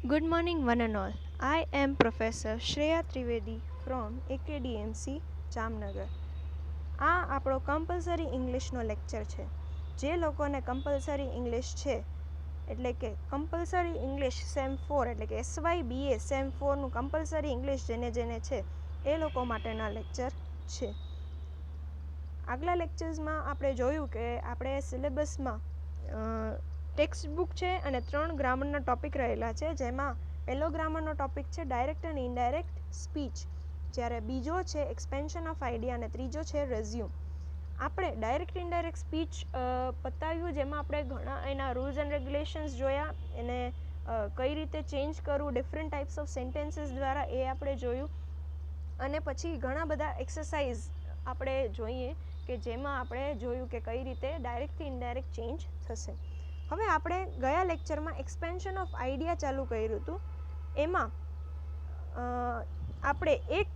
Good morning, one and all. I am Professor Shreya Trivedi from AKDMC Jamnagar. આ આપણો compulsory ઇંગ્લિશનો lecture છે. જે લોકોને કમ્પલસરી ઇંગ્લિશ છે એટલે કે કમ્પલસરી ઇંગ્લિશ સેમ 4 એટલે કે SYBA સેમ 4નું કમ્પલસરી ઇંગ્લિશ જેને છે એ લોકો માટેના લેક્ચર છે. આગલા લેક્ચર્સમાં આપણે જોયું કે આપણે સિલેબસમાં ટેક્સ્ટ બુક છે અને 3 ગ્રામરના ટોપિક રહેલા છે, જેમાં પહેલો ગ્રામરનો ટોપિક છે ડાયરેક્ટ અને ઇનડાયરેક્ટ સ્પીચ, જ્યારે બીજો છે એક્સપેન્શન ઓફ આઈડિયા અને ત્રીજો છે રેઝ્યુમ. આપણે ડાયરેક્ટ ઇનડાયરેક્ટ સ્પીચ પતાવ્યું, જેમાં આપણે ઘણા એના રૂલ્સ એન્ડ રેગ્યુલેશન્સ જોયા, એને કઈ રીતે ચેન્જ કરવું ડિફરન્ટ ટાઈપ્સ ઓફ સેન્ટેન્સીસ દ્વારા એ આપણે જોયું, અને પછી ઘણા બધા એક્સરસાઇઝ આપણે જોઈએ કે જેમાં આપણે જોયું કે કઈ રીતે ડાયરેક્ટથી ઇનડાયરેક્ટ ચેન્જ થશે. હવે આપણે ગયા લેક્ચરમાં એક્સપેન્શન ઓફ આઈડિયા ચાલુ કર્યું હતું. એમાં આપણે એક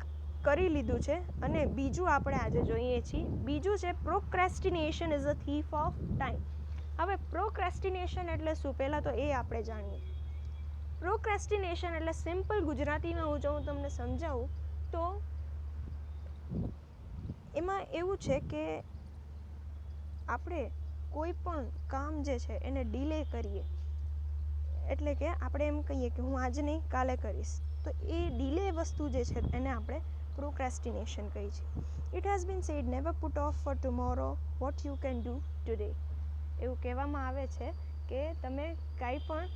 કરી લીધું છે અને બીજું આપણે આજે જોઈએ છીએ. બીજું છે procrastination is a thief of time. હવે પ્રોક્રેસ્ટિનેશન એટલે શું, પહેલાં તો એ આપણે જાણીએ. પ્રોક્રેસ્ટિનેશન એટલે સિમ્પલ ગુજરાતીમાં હું તમને સમજાવું તો એમાં એવું છે કે આપણે કોઈ પણ કામ જે છે એને ડીલે કરીએ, એટલે કે આપણે એમ કહીએ કે હું આજે નહીં કાલે કરીશ, તો એ ડીલે વસ્તુ જે છે એને આપણે પ્રોક્રેસ્ટિનેશન કહીએ છીએ. It has been said never put off for tomorrow what you can do today. એવું કહેવામાં આવે છે કે તમે કાંઈ પણ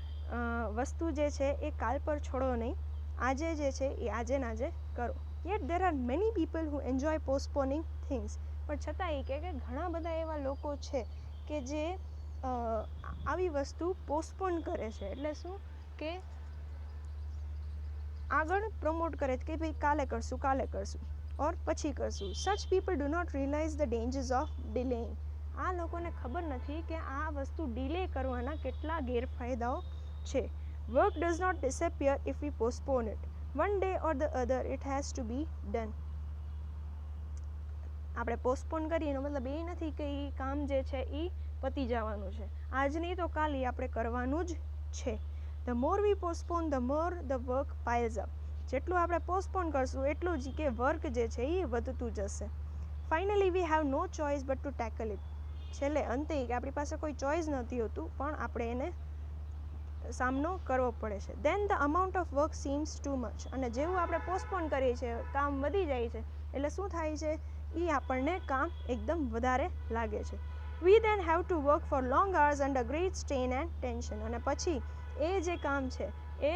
વસ્તુ જે છે એ કાલ પર છોડો નહીં, આજે જે છે એ આજે ને આજે કરો. Yet there are many people who enjoy postponing things. પણ છતાં એ કે ઘણા બધા એવા લોકો છે કે જે આવી વસ્તુ પોસ્ટપોન કરે છે. એટલે શું કે આગળ પ્રમોટ કરે છે કે ભાઈ કાલે કરશું ઓર પછી કરશું. Such people do not realise the dangers of delaying. આ લોકોને ખબર નથી કે આ વસ્તુ ડીલે કરવાના કેટલા ગેરફાયદાઓ છે. Work does not disappear if we postpone it. One day or the other it has to be done. આપણે પોસ્ટપોન કરીએ એનો મતલબ એ નથી કે એ કામ જે છે એ પતી જવાનું છે. આજ નહીં તો કાલે આપણે કરવાનું જ છે. The more we postpone the more the work piles up. જેટલું આપણે પોસ્ટપોન કરશું એટલું જ કે વર્ક જે છે એ વધતું જશે. Finally we have no choice but to tackle it. છેલ્લે અંતે કે આપણી પાસે કોઈ ચોઇસ નથી હોતું, પણ આપણે એને સામનો કરવો પડે છે. Then the amount of work seems too much. અને જેવું આપણે પોસ્ટપોન કરીએ છીએ કામ વધી જાય છે, એટલે શું થાય છે, એ આપણને કામ એકદમ વધારે લાગે છે. We then have to work for long hours under great strain and tension. અને પછી એ જે કામ છે એ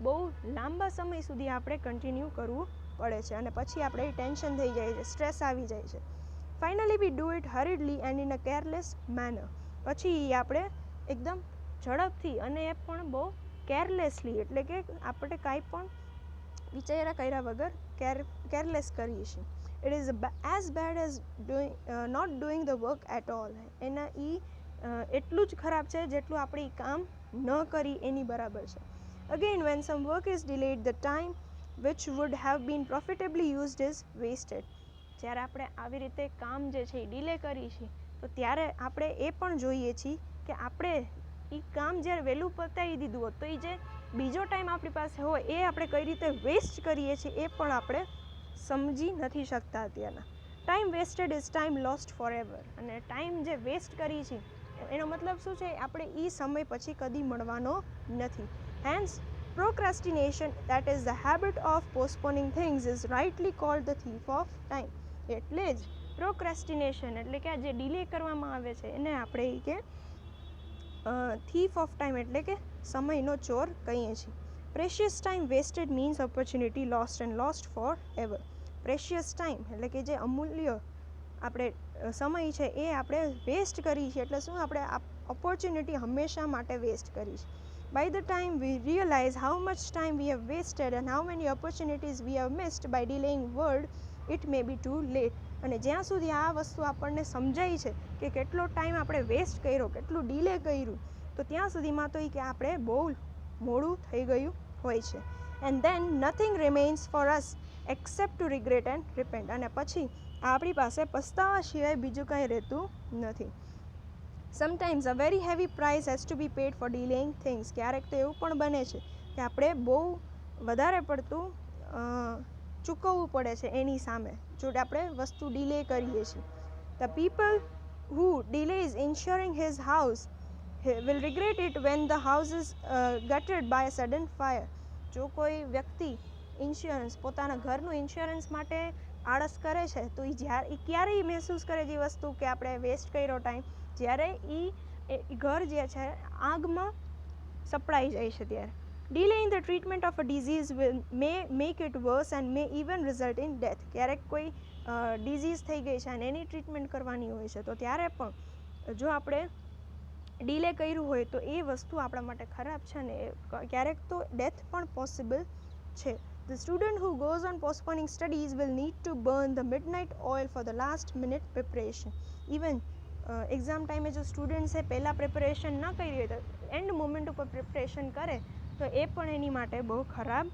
બહુ લાંબા સમય સુધી આપણે કન્ટિન્યુ કરવું પડે છે, અને પછી આપણે ટેન્શન થઈ જાય છે, સ્ટ્રેસ આવી જાય છે. Finally we do it hurriedly and in a careless manner. પછી આપણે એકદમ ઝડપથી અને એ પણ બહુ કેરલેસલી, એટલે કે આપણે કાંઈ પણ વિચાર્યા કર્યા વગર કેરલેસ કરીએ છીએ. It is as bad as not doing the work at all. એના એટલું જ ખરાબ છે જેટલું આપણે એ કામ ન કરી એની બરાબર છે. Again when some work is delayed the time which would have been profitably used is wasted. જ્યારે આપણે આવી રીતે કામ જે છે એ ડીલે કરીએ છીએ તો ત્યારે આપણે એ પણ જોઈએ છીએ કે આપણે એ કામ જ્યારે વહેલું પતાવી દીધું હોત તો એ જે બીજો ટાઈમ આપણી પાસે હોય એ આપણે કઈ રીતે વેસ્ટ કરીએ છીએ એ પણ આપણે સમજી નથી શકતા અત્યારના. Time wasted is time lost for ever. અને ટાઈમ જે વેસ્ટ કરી છે એનો મતલબ શું છે, આપણે એ સમય પછી કદી મળવાનો નથી. Hence procrastination, that is the habit of postponing things, is rightly called the thief of time. એટલે જ પ્રોક્રેસ્ટિનેશન એટલે કે આ જે ડીલે કરવામાં આવે છે એને આપણે કે થીફ ઓફ ટાઈમ એટલે કે સમયનો ચોર કહીએ છીએ. Precious time wasted means opportunity lost and lost for ever. Precious time એટલે કે જે અમૂલ્ય આપણે સમય છે એ આપણે વેસ્ટ કરીએ છીએ, એટલે શું, આપણે ઓપોર્ચ્યુનિટી હંમેશા માટે વેસ્ટ કરી છે. By the time we realise how much time we have wasted and how many opportunities we have missed by delaying work, it may be too late. અને જ્યાં સુધી આ વસ્તુ આપણને સમજાય છે કે કેટલો ટાઈમ આપણે વેસ્ટ કર્યો, કેટલું ડીલે કર્યું, તો ત્યાં સુધીમાં તો એ કે આપણે બહુ મોડું થઈ ગયું હોય છે. And then nothing remains for us except to regret and repent. અને પછી આપણી પાસે પસ્તાવા સિવાય બીજું કંઈ રહેતું નથી. Sometimes a very heavy price has to be paid for delaying things. ક્યારેક તો એવું પણ બને છે કે આપણે બહુ વધારે પડતું ચૂકવવું પડે છે એની સામે જો આપણે વસ્તુ ડીલે કરીએ છીએ. The people who delays insuring his house will regret it when the house is gutted by a sudden fire. જો કોઈ વ્યક્તિ પોતાના ઘરનું ઇન્સ્યોરન્સ માટે આળસ કરે છે તો એ ક્યારેય મહેસૂસ કરે છે વસ્તુ કે આપણે વેસ્ટ કર્યો ટાઈમ, જ્યારે એ ઘર જે છે આગમાં સપડાઈ જાય છે ત્યારે. Delaying the treatment of a disease may make it worse and may even result in death. ક્યારેક કોઈ ડિઝીઝ થઈ ગઈ છે અને એની ટ્રીટમેન્ટ કરવાની હોય છે તો ત્યારે પણ જો આપણે ડીલે કર્યું હોય તો એ વસ્તુ આપણા માટે ખરાબ છે ને ક્યારેક તો ડેથ પણ પોસિબલ છે. The student who goes on postponing studies will need to burn the midnight oil for the last minute preparation. Even exam ટાઈમે જો સ્ટુડન્ટ્સે પહેલાં પ્રિપરેશન ન કરી હોય તો એન્ડ મોમેન્ટ ઉપર પ્રિપરેશન કરે તો એ પણ એની માટે બહુ ખરાબ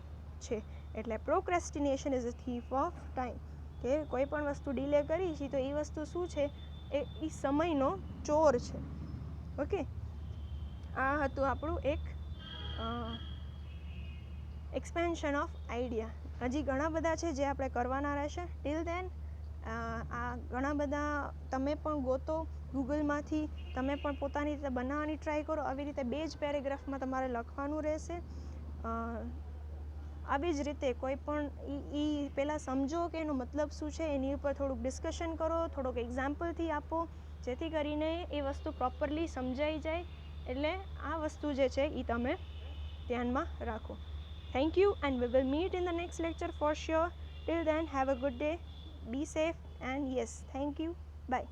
છે. એટલે procrastination is a thief of time, કે કોઈ પણ વસ્તુ ડીલે કરી છે તો એ વસ્તુ શું છે, એ સમયનો ચોર છે. ઓકે, આ હતું આપણું એક એક્સપેન્શન ઓફ આઈડિયા. હજી ઘણા બધા છે જે આપણે કરવાના રહેશે. ટિલ ધેન આ ઘણા બધા તમે પણ ગોતો ગૂગલમાંથી, તમે પણ પોતાની રીતે બનાવવાની ટ્રાય કરો. આવી રીતે 2 જ પેરેગ્રાફમાં તમારે લખવાનું રહેશે. આવી જ રીતે કોઈ પણ પહેલાં સમજો કે એનો મતલબ શું છે, એની ઉપર થોડુંક ડિસ્કશન કરો, થોડોક એક્ઝામ્પલથી આપો, જેથી કરીને એ વસ્તુ પ્રોપરલી સમજાઈ જાય. એટલે આ વસ્તુ જે છે એ તમે ધ્યાનમાં રાખો. Thank you and we will meet in the next lecture for sure. Till then, have a good day, be safe and yes, thank you, bye.